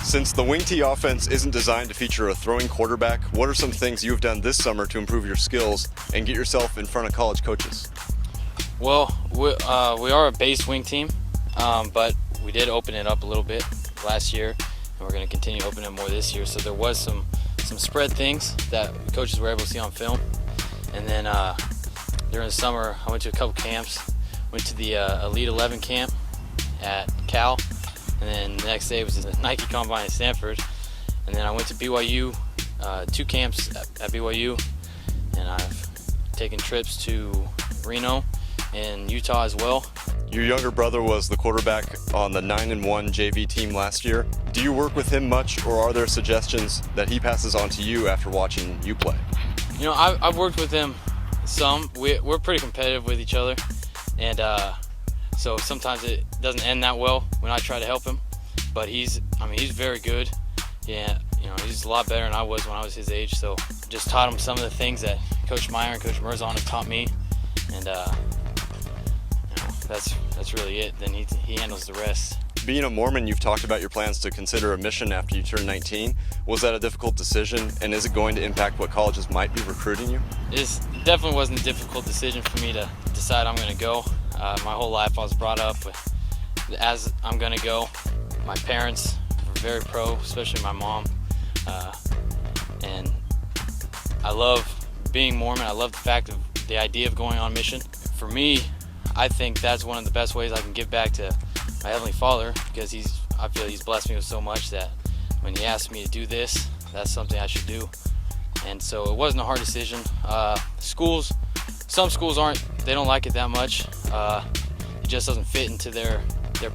Since the wing tee offense isn't designed to feature a throwing quarterback, what are some things you've done this summer to improve your skills and get yourself in front of college coaches? Well, we are a base wing team, but we did open it up a little bit last year, and we're going to continue to open it more this year. So there was some spread things that coaches were able to see on film. And then during the summer, I went to a couple camps. Went to the Elite 11 camp at Cal, and then the next day was the Nike Combine at Stanford. And then I went to BYU, 2 camps at BYU, and I've taken trips to Reno and Utah as well. Your younger brother was the quarterback on the 9-1 JV team last year. Do you work with him much, or are there suggestions that he passes on to you after watching you play? You know, I've worked with him some. We're pretty competitive with each other, and so sometimes it doesn't end that well when I try to help him. But he's very good. Yeah, you know, he's a lot better than I was when I was his age. So just taught him some of the things that Coach Meyer and Coach Merzon have taught me, and that's really it. Then he handles the rest. Being a Mormon, you've talked about your plans to consider a mission after you turn 19. Was that a difficult decision, and is it going to impact what colleges might be recruiting you? It definitely wasn't a difficult decision for me to decide I'm going to go. My whole life I was brought up as I'm going to go. My parents were very pro, especially my mom. And I love being Mormon. I love the fact of the idea of going on mission. For me, I think that's one of the best ways I can give back to my Heavenly Father, because I feel He's blessed me with so much that when He asked me to do this, that's something I should do. And so it wasn't a hard decision. Some schools they don't like it that much. It just doesn't fit into their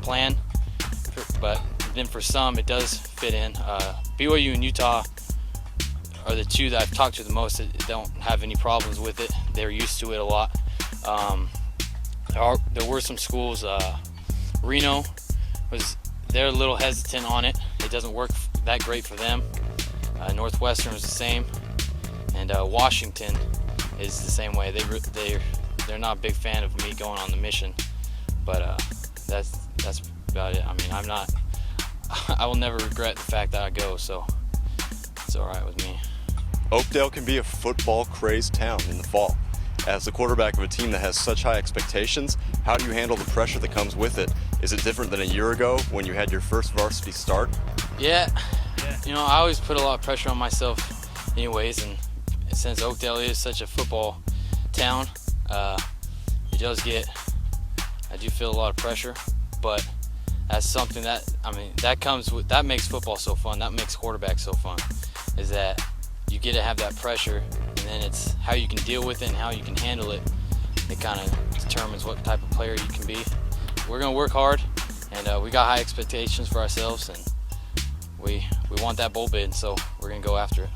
plan. But then for some, it does fit in. BYU and Utah are the 2 that I've talked to the most that don't have any problems with it. They're used to it a lot. There were some schools. Reno they're a little hesitant on it. It doesn't work that great for them. Northwestern is the same, and Washington is the same way. They're not a big fan of me going on the mission, but that's about it. I mean, I will never regret the fact that I go, so it's all right with me. Oakdale can be a football-crazed town in the fall. As the quarterback of a team that has such high expectations, how do you handle the pressure that comes with it? Is it different than a year ago when you had your first varsity start? Yeah. You know, I always put a lot of pressure on myself anyways, and since Oakdale is such a football town, I do feel a lot of pressure, but that's something that makes football so fun, that makes quarterback so fun, is that you get to have that pressure, and then it's how you can deal with it and how you can handle it. It kind of determines what type of player you can be. We're going to work hard, and we got high expectations for ourselves, and we want that bowl bid, so we're going to go after it.